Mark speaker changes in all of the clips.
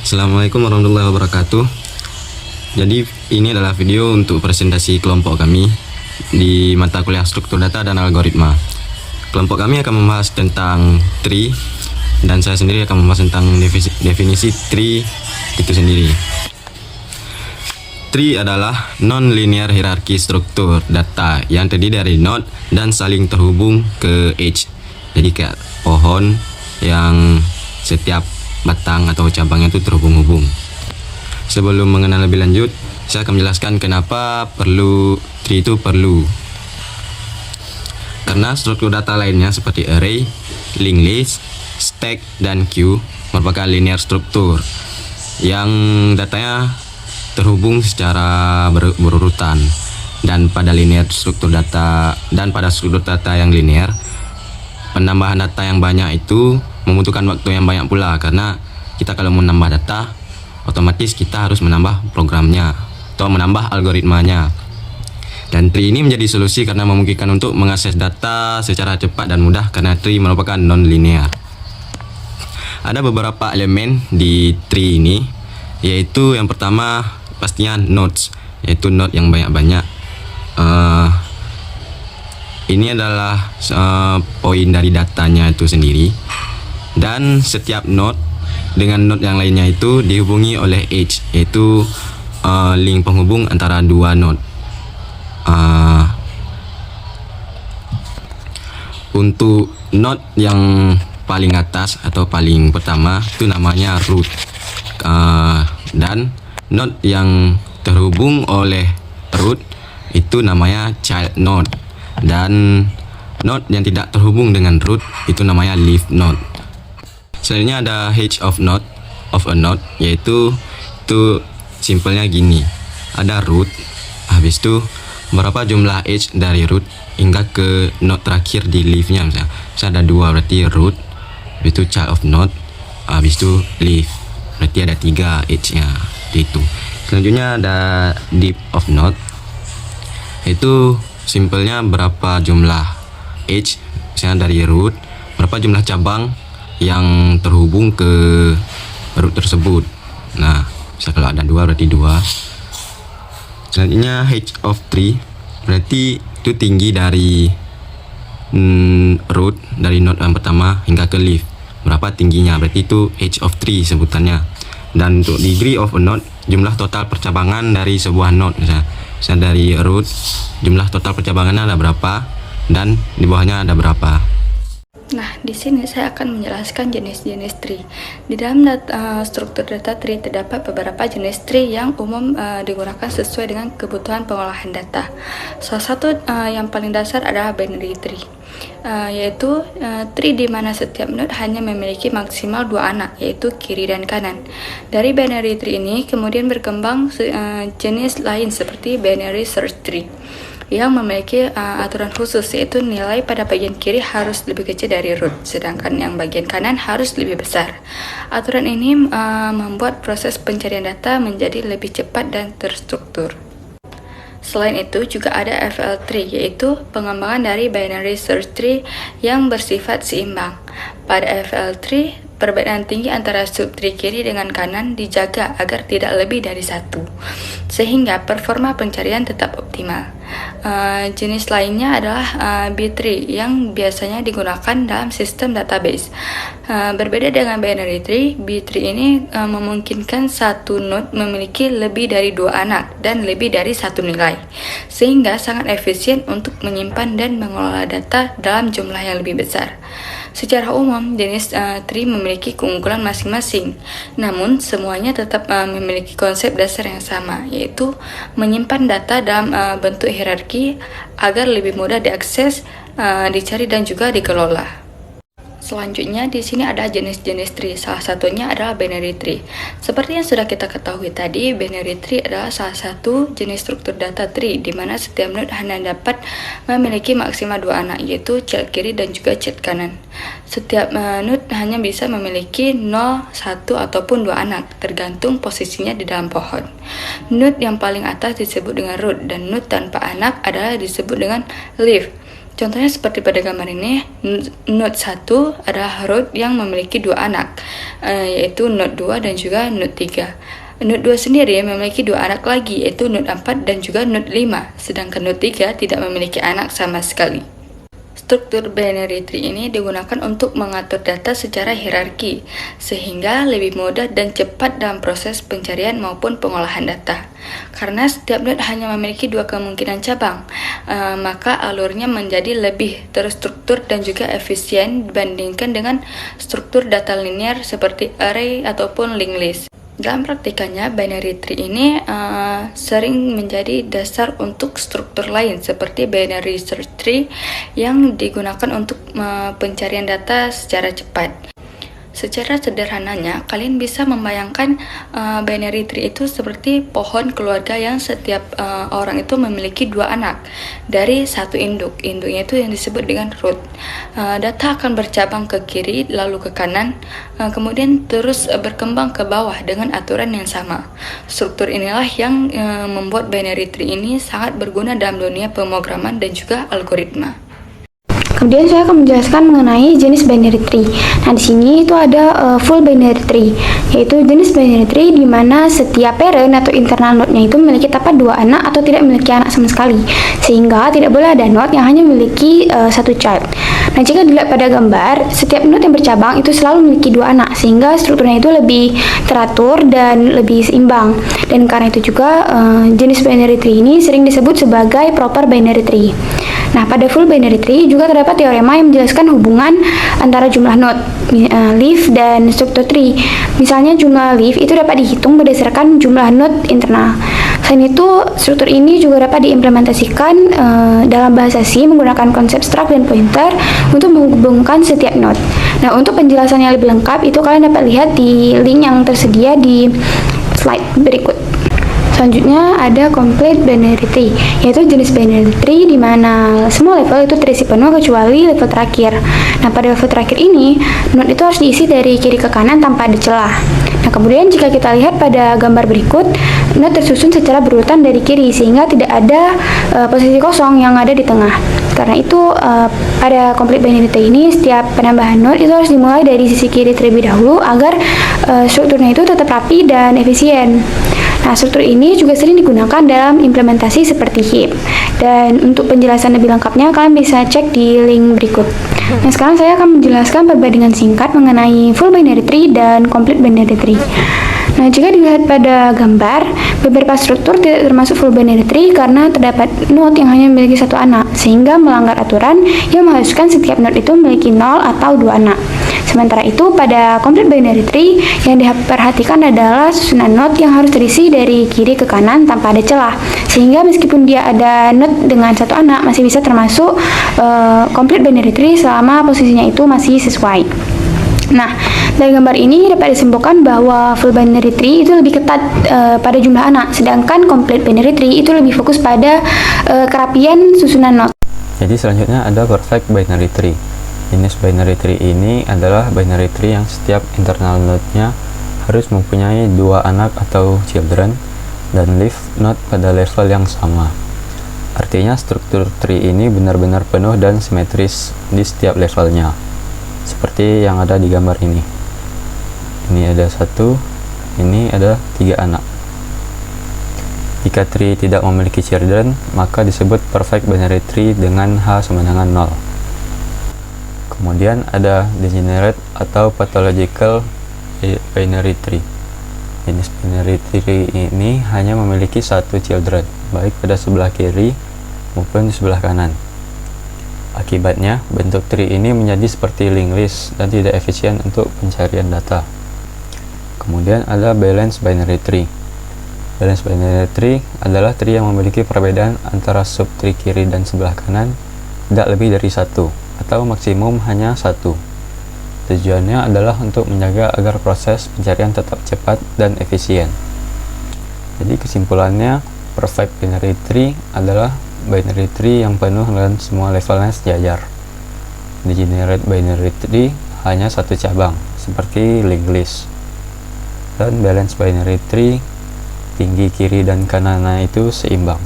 Speaker 1: Assalamualaikum warahmatullahi wabarakatuh. Jadi ini adalah video untuk presentasi kelompok kami di mata kuliah struktur data dan algoritma. Kelompok kami akan membahas tentang tree dan saya sendiri akan membahas tentang definisi tree itu sendiri. Tree adalah non-linear hierarki struktur data yang terdiri dari node dan saling terhubung ke edge. Jadi kayak pohon yang setiap batang atau cabangnya itu terhubung-hubung. Sebelum mengenal lebih lanjut, saya akan menjelaskan kenapa tree itu perlu. Karena struktur data lainnya seperti array, linked list, stack, dan queue merupakan linear struktur yang datanya terhubung secara berurutan. Dan pada struktur data yang linear, penambahan data yang banyak itu membutuhkan waktu yang banyak pula, karena kita kalau menambah data otomatis kita harus menambah programnya atau menambah algoritmanya. Dan tree ini menjadi solusi karena memungkinkan untuk mengakses data secara cepat dan mudah karena tree merupakan non-linear. Ada beberapa elemen di tree ini, yaitu yang pertama pastinya nodes, yaitu node yang banyak-banyak. Ini adalah poin dari datanya itu sendiri. Dan setiap node dengan node yang lainnya itu dihubungi oleh edge, yaitu link penghubung antara dua node. Untuk node yang paling atas atau paling pertama itu namanya root, dan node yang terhubung oleh root itu namanya child node, dan node yang tidak terhubung dengan root itu namanya leaf node. Selanjutnya ada head of a node, yaitu itu simpelnya gini. Ada root, habis itu berapa jumlah edge dari root hingga ke node terakhir di leafnya. Misalnya ada 2, berarti root, habis itu child of node, habis itu leaf, berarti ada 3 edge-nya itu. Selanjutnya ada deep of node, itu simpelnya berapa jumlah edge misalnya dari root, berapa jumlah cabang yang terhubung ke root tersebut. Nah, bisa kalau ada 2 berarti 2. Selanjutnya height of tree, berarti itu tinggi dari root, dari node yang pertama hingga ke leaf. Berapa tingginya, berarti itu height of tree sebutannya. Dan untuk degree of a node, jumlah total percabangan dari sebuah node. Misalnya dari root, jumlah total percabangannya ada berapa, dan di bawahnya ada berapa.
Speaker 2: Nah, di sini saya akan menjelaskan jenis-jenis tree. Di dalam struktur data tree terdapat beberapa jenis tree yang umum digunakan sesuai dengan kebutuhan pengolahan data. Salah satu yang paling dasar adalah binary tree, yaitu tree di mana setiap node hanya memiliki maksimal 2 anak, yaitu kiri dan kanan. Dari binary tree ini kemudian berkembang jenis lain seperti binary search tree yang memiliki aturan khusus, yaitu nilai pada bagian kiri harus lebih kecil dari root, sedangkan yang bagian kanan harus lebih besar. Aturan ini membuat proses pencarian data menjadi lebih cepat dan terstruktur. Selain itu juga ada FL tree, yaitu pengembangan dari binary search tree yang bersifat seimbang. Pada FL tree, perbedaan tinggi antara subtree kiri dengan kanan dijaga agar tidak lebih dari 1, sehingga performa pencarian tetap optimal. Jenis lainnya adalah B-tree yang biasanya digunakan dalam sistem database. Berbeda dengan binary tree, B-tree ini memungkinkan satu node memiliki lebih dari 2 anak dan lebih dari 1 nilai, sehingga sangat efisien untuk menyimpan dan mengelola data dalam jumlah yang lebih besar. Secara umum, jenis tree memiliki keunggulan masing-masing, namun semuanya tetap memiliki konsep dasar yang sama, yaitu menyimpan data dalam bentuk hierarki agar lebih mudah diakses, dicari, dan juga dikelola. Selanjutnya di sini ada jenis-jenis tree. Salah satunya adalah binary tree. Seperti yang sudah kita ketahui tadi, binary tree adalah salah satu jenis struktur data tree di mana setiap node hanya dapat memiliki maksimal 2 anak, yaitu child kiri dan juga child kanan. Setiap node hanya bisa memiliki 0, 1 ataupun 2 anak, tergantung posisinya di dalam pohon. Node yang paling atas disebut dengan root dan node tanpa anak adalah disebut dengan leaf. Contohnya seperti pada gambar ini, node 1 adalah root yang memiliki dua anak, yaitu node 2 dan juga node 3. Node 2 sendiri memiliki dua anak lagi, yaitu node 4 dan juga node 5, sedangkan node 3 tidak memiliki anak sama sekali. Struktur binary tree ini digunakan untuk mengatur data secara hierarki, sehingga lebih mudah dan cepat dalam proses pencarian maupun pengolahan data. Karena setiap node hanya memiliki dua kemungkinan cabang, maka alurnya menjadi lebih terstruktur dan juga efisien dibandingkan dengan struktur data linear seperti array ataupun linked list. Dalam praktikannya, binary tree ini sering menjadi dasar untuk struktur lain seperti binary search tree yang digunakan untuk pencarian data secara cepat. Secara sederhananya, kalian bisa membayangkan binary tree itu seperti pohon keluarga yang setiap orang itu memiliki dua anak dari satu induk. Induknya itu yang disebut dengan root. Data akan bercabang ke kiri lalu ke kanan, kemudian terus berkembang ke bawah dengan aturan yang sama. Struktur inilah yang membuat binary tree ini sangat berguna dalam dunia pemrograman dan juga algoritma.
Speaker 3: Kemudian saya akan menjelaskan mengenai jenis binary tree. Nah, di sini itu ada full binary tree, yaitu jenis binary tree di mana setiap parent atau internal node-nya itu memiliki terdapat dua anak atau tidak memiliki anak sama sekali, sehingga tidak boleh ada node yang hanya memiliki satu child. Nah, jika dilihat pada gambar, setiap node yang bercabang itu selalu memiliki dua anak, sehingga strukturnya itu lebih teratur dan lebih seimbang. Dan karena itu juga jenis binary tree ini sering disebut sebagai proper binary tree. Nah, pada full binary tree juga terdapat teorema yang menjelaskan hubungan antara jumlah node, leaf, dan struktur tree. Misalnya jumlah leaf itu dapat dihitung berdasarkan jumlah node internal. Selain itu, struktur ini juga dapat diimplementasikan dalam bahasa C menggunakan konsep struct dan pointer untuk menghubungkan setiap node. Nah, untuk penjelasan yang lebih lengkap itu kalian dapat lihat di link yang tersedia di slide berikut. Selanjutnya ada complete binary tree, yaitu jenis binary tree di mana semua level itu terisi penuh kecuali level terakhir. Nah, pada level terakhir ini, node itu harus diisi dari kiri ke kanan tanpa ada celah. Nah, kemudian jika kita lihat pada gambar berikut, node tersusun secara berurutan dari kiri sehingga tidak ada posisi kosong yang ada di tengah. Karena itu, pada complete binary tree ini, setiap penambahan node itu harus dimulai dari sisi kiri terlebih dahulu agar strukturnya itu tetap rapi dan efisien. Nah, struktur ini juga sering digunakan dalam implementasi seperti heap. Dan untuk penjelasan lebih lengkapnya, kalian bisa cek di link berikut. Nah, sekarang saya akan menjelaskan perbandingan singkat mengenai full binary tree dan complete binary tree. Nah, jika dilihat pada gambar, beberapa struktur tidak termasuk full binary tree karena terdapat node yang hanya memiliki satu anak, sehingga melanggar aturan yang mengharuskan setiap node itu memiliki 0 atau 2 anak. Sementara itu, pada complete binary tree yang diperhatikan adalah susunan node yang harus terisi dari kiri ke kanan tanpa ada celah, sehingga meskipun dia ada node dengan satu anak masih bisa termasuk complete binary tree selama posisinya itu masih sesuai. Nah, dari gambar ini dapat disimpulkan bahwa full binary tree itu lebih ketat pada jumlah anak, sedangkan complete binary tree itu lebih fokus pada kerapian susunan node.
Speaker 4: Jadi selanjutnya ada perfect binary tree. Jenis binary tree ini adalah binary tree yang setiap internal node-nya harus mempunyai dua anak atau children dan leaf node pada level yang sama. Artinya struktur tree ini benar-benar penuh dan simetris di setiap levelnya, seperti yang ada di gambar ini. Ini ada satu, ini ada 3 anak. Jika tree tidak memiliki children, maka disebut perfect binary tree dengan H sama dengan 0. Kemudian ada degenerate atau pathological binary tree. Jenis binary tree ini hanya memiliki satu children, baik pada sebelah kiri maupun di sebelah kanan. Akibatnya, bentuk tree ini menjadi seperti linked list dan tidak efisien untuk pencarian data. Kemudian ada balanced binary tree. Balanced binary tree adalah tree yang memiliki perbedaan antara subtree kiri dan sebelah kanan tidak lebih dari satu, atau maksimum hanya satu. Tujuannya adalah untuk menjaga agar proses pencarian tetap cepat dan efisien. Jadi kesimpulannya, perfect binary tree adalah binary tree yang penuh dan semua levelnya sejajar. Degenerate binary tree hanya satu cabang, seperti linked list. Dan balanced binary tree, tinggi kiri dan kanannya itu seimbang.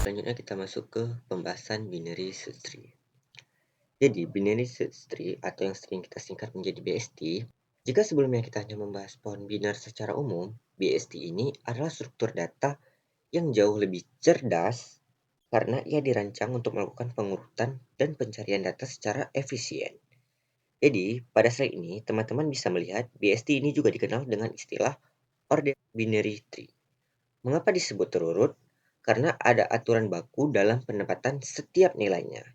Speaker 5: Selanjutnya kita masuk ke pembahasan binary search tree. Jadi, binary search tree atau yang sering kita singkat menjadi BST, jika sebelumnya kita hanya membahas pohon biner secara umum, BST ini adalah struktur data yang jauh lebih cerdas karena ia dirancang untuk melakukan pengurutan dan pencarian data secara efisien. Jadi, pada slide ini, teman-teman bisa melihat BST ini juga dikenal dengan istilah ordered binary tree. Mengapa disebut terurut? Karena ada aturan baku dalam penempatan setiap nilainya.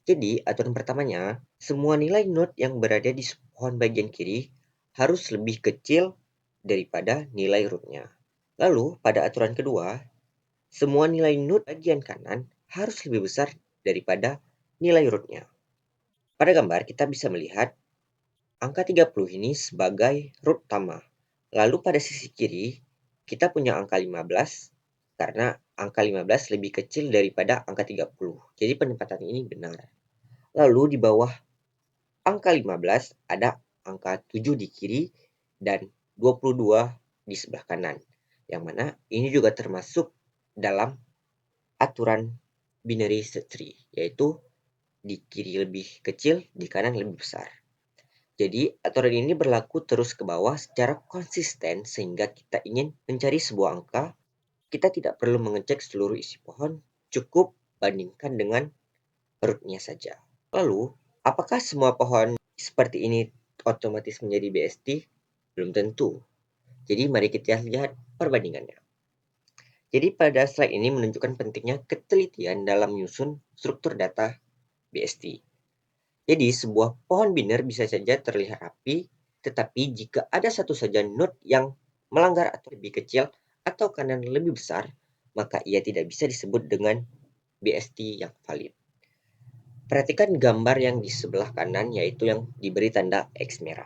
Speaker 5: Jadi, aturan pertamanya, semua nilai node yang berada di pohon bagian kiri harus lebih kecil daripada nilai rootnya. Lalu, pada aturan kedua, semua nilai node bagian kanan harus lebih besar daripada nilai rootnya. Pada gambar, kita bisa melihat angka 30 ini sebagai root utama. Lalu pada sisi kiri, kita punya angka 15 karena angka 15 lebih kecil daripada angka 30. Jadi penempatan ini benar. Lalu di bawah angka 15 ada angka 7 di kiri dan 22 di sebelah kanan. Yang mana ini juga termasuk dalam aturan binary search tree, yaitu di kiri lebih kecil, di kanan lebih besar. Jadi, aturan ini berlaku terus ke bawah secara konsisten sehingga kita ingin mencari sebuah angka, kita tidak perlu mengecek seluruh isi pohon, cukup bandingkan dengan rootnya saja. Lalu, apakah semua pohon seperti ini otomatis menjadi BST? Belum tentu. Jadi, mari kita lihat perbandingannya. Jadi, pada slide ini menunjukkan pentingnya ketelitian dalam menyusun struktur data BST. Jadi, sebuah pohon biner bisa saja terlihat rapi, tetapi jika ada satu saja node yang melanggar atau lebih kecil atau kanan lebih besar, maka ia tidak bisa disebut dengan BST yang valid. Perhatikan gambar yang di sebelah kanan, yaitu yang diberi tanda X merah.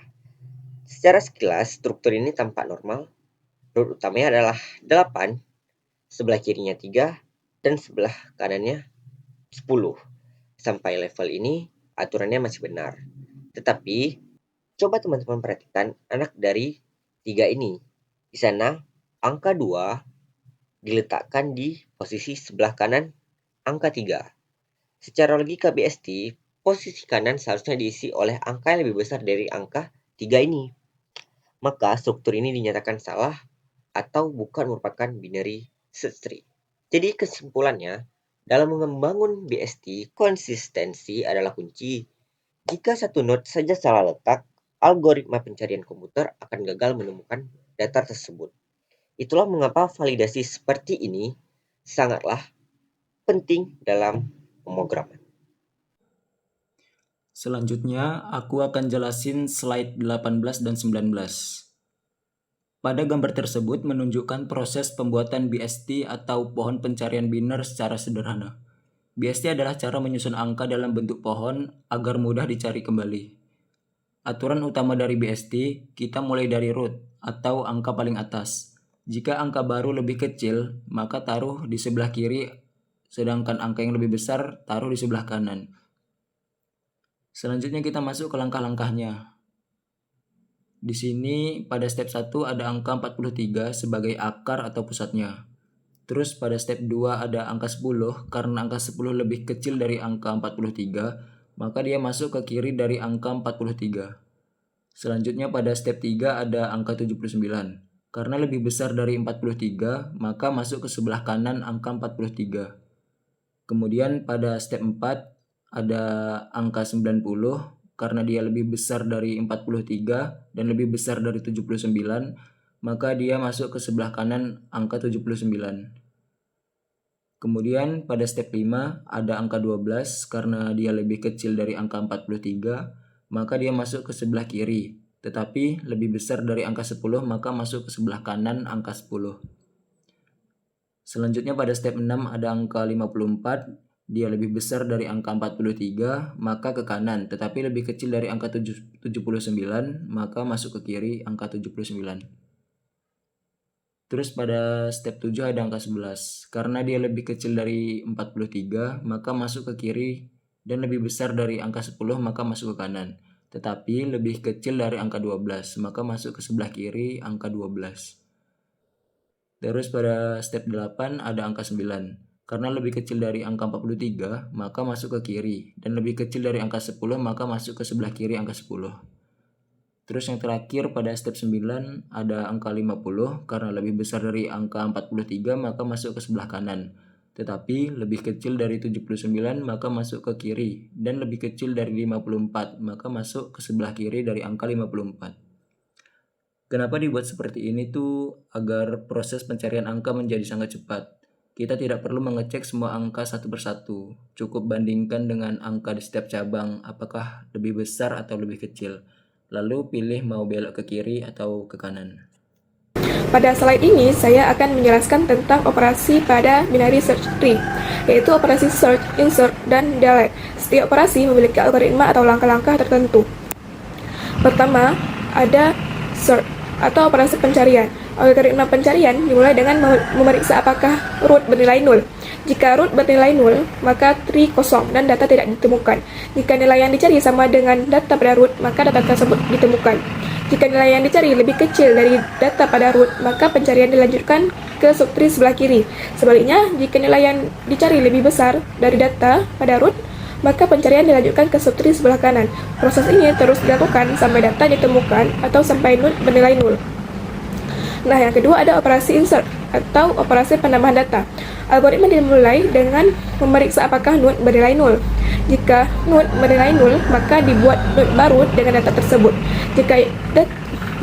Speaker 5: Secara sekilas, struktur ini tampak normal. Root utamanya adalah 8, sebelah kirinya 3, dan sebelah kanannya 10. Sampai level ini, aturannya masih benar. Tetapi, coba teman-teman perhatikan anak dari 3 ini. Di sana, angka 2 diletakkan di posisi sebelah kanan angka 3. Secara logika BST, posisi kanan seharusnya diisi oleh angka yang lebih besar dari angka 3 ini. Maka struktur ini dinyatakan salah atau bukan merupakan binary search tree. Jadi kesimpulannya, dalam membangun BST, konsistensi adalah kunci. Jika satu node saja salah letak, algoritma pencarian komputer akan gagal menemukan data tersebut. Itulah mengapa validasi seperti ini sangatlah penting dalam pemrograman.
Speaker 6: Selanjutnya, aku akan jelasin slide 18 dan 19. Pada gambar tersebut menunjukkan proses pembuatan BST atau pohon pencarian biner secara sederhana. BST adalah cara menyusun angka dalam bentuk pohon agar mudah dicari kembali. Aturan utama dari BST, kita mulai dari root atau angka paling atas. Jika angka baru lebih kecil, maka taruh di sebelah kiri, sedangkan angka yang lebih besar taruh di sebelah kanan. Selanjutnya kita masuk ke langkah-langkahnya. Di sini pada step 1 ada angka 43 sebagai akar atau pusatnya. Terus pada step 2 ada angka 10, karena angka 10 lebih kecil dari angka 43, maka dia masuk ke kiri dari angka 43. Selanjutnya pada step 3 ada angka 79. Karena lebih besar dari 43, maka masuk ke sebelah kanan angka 43. Kemudian pada step 4 ada angka 90, karena dia lebih besar dari 43 dan lebih besar dari 79, maka dia masuk ke sebelah kanan angka 79. Kemudian pada step 5 ada angka 12, karena dia lebih kecil dari angka 43, maka dia masuk ke sebelah kiri. Tetapi lebih besar dari angka 10, maka masuk ke sebelah kanan angka 10. Selanjutnya pada step 6 ada angka 54, dia lebih besar dari angka 43, maka ke kanan. Tetapi lebih kecil dari angka 79, maka masuk ke kiri angka 79. Terus pada step 7 ada angka 11. Karena dia lebih kecil dari 43, maka masuk ke kiri, dan lebih besar dari angka 10, maka masuk ke kanan. Tetapi lebih kecil dari angka 12, maka masuk ke sebelah kiri angka 12. Terus pada step 8 ada angka 9. Karena lebih kecil dari angka 43, maka masuk ke kiri. Dan lebih kecil dari angka 10, maka masuk ke sebelah kiri angka 10. Terus yang terakhir pada step 9 ada angka 50, karena lebih besar dari angka 43, maka masuk ke sebelah kanan. Tetapi lebih kecil dari 79, maka masuk ke kiri. Dan lebih kecil dari 54, maka masuk ke sebelah kiri dari angka 54. Kenapa dibuat seperti ini tuh? Agar proses pencarian angka menjadi sangat cepat. Kita tidak perlu mengecek semua angka satu persatu. Cukup bandingkan dengan angka di setiap cabang, apakah lebih besar atau lebih kecil. Lalu pilih mau belok ke kiri atau ke kanan.
Speaker 7: Pada slide ini, saya akan menjelaskan tentang operasi pada binary search tree, yaitu operasi search, insert, dan delete. Setiap operasi memiliki algoritma atau langkah-langkah tertentu. Pertama, ada search atau operasi pencarian. Algoritma pencarian dimulai dengan memeriksa apakah root bernilai 0. Jika root bernilai 0, maka tree kosong dan data tidak ditemukan. Jika nilai yang dicari sama dengan data pada root, maka data tersebut ditemukan. Jika nilai yang dicari lebih kecil dari data pada root, maka pencarian dilanjutkan ke subtree sebelah kiri. Sebaliknya, jika nilai yang dicari lebih besar dari data pada root, maka pencarian dilanjutkan ke subtree sebelah kanan. Proses ini terus dilakukan sampai data ditemukan atau sampai root bernilai 0. Nah, yang kedua ada operasi insert atau operasi penambahan data. Algoritma dimulai dengan memeriksa apakah node bernilai 0. Jika node bernilai 0, maka dibuat node baru dengan data tersebut. Jika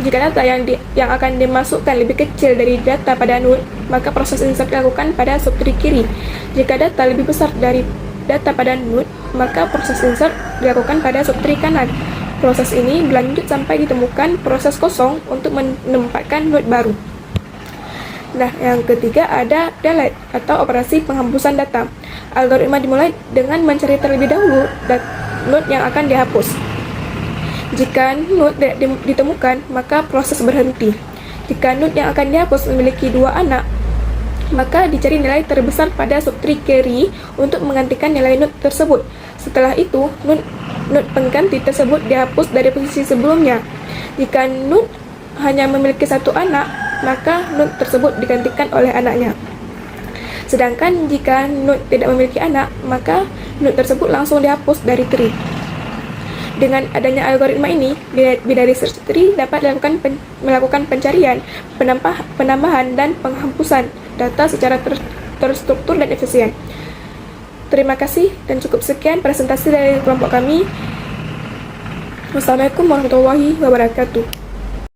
Speaker 7: data yang akan dimasukkan lebih kecil dari data pada node, maka proses insert dilakukan pada subtree kiri. Jika data lebih besar dari data pada node, maka proses insert dilakukan pada subtree kanan. Proses ini berlanjut sampai ditemukan proses kosong untuk menempatkan node baru. Nah, yang ketiga ada delete atau operasi penghapusan data. Algoritma dimulai dengan mencari terlebih dahulu node yang akan dihapus. Jika node tidak ditemukan, maka proses berhenti. Jika node yang akan dihapus memiliki 2 anak, maka dicari nilai terbesar pada subtree kiri untuk menggantikan nilai node tersebut. Setelah itu, node pengganti tersebut dihapus dari posisi sebelumnya. Jika node hanya memiliki 1 anak, maka node tersebut digantikan oleh anaknya. Sedangkan jika node tidak memiliki anak, maka node tersebut langsung dihapus dari tree. Dengan adanya algoritma ini, binary search tree dapat melakukan pencarian, penambahan, dan penghapusan data secara terstruktur dan efisien. Terima kasih dan cukup sekian presentasi dari kelompok kami. Wassalamualaikum warahmatullahi wabarakatuh.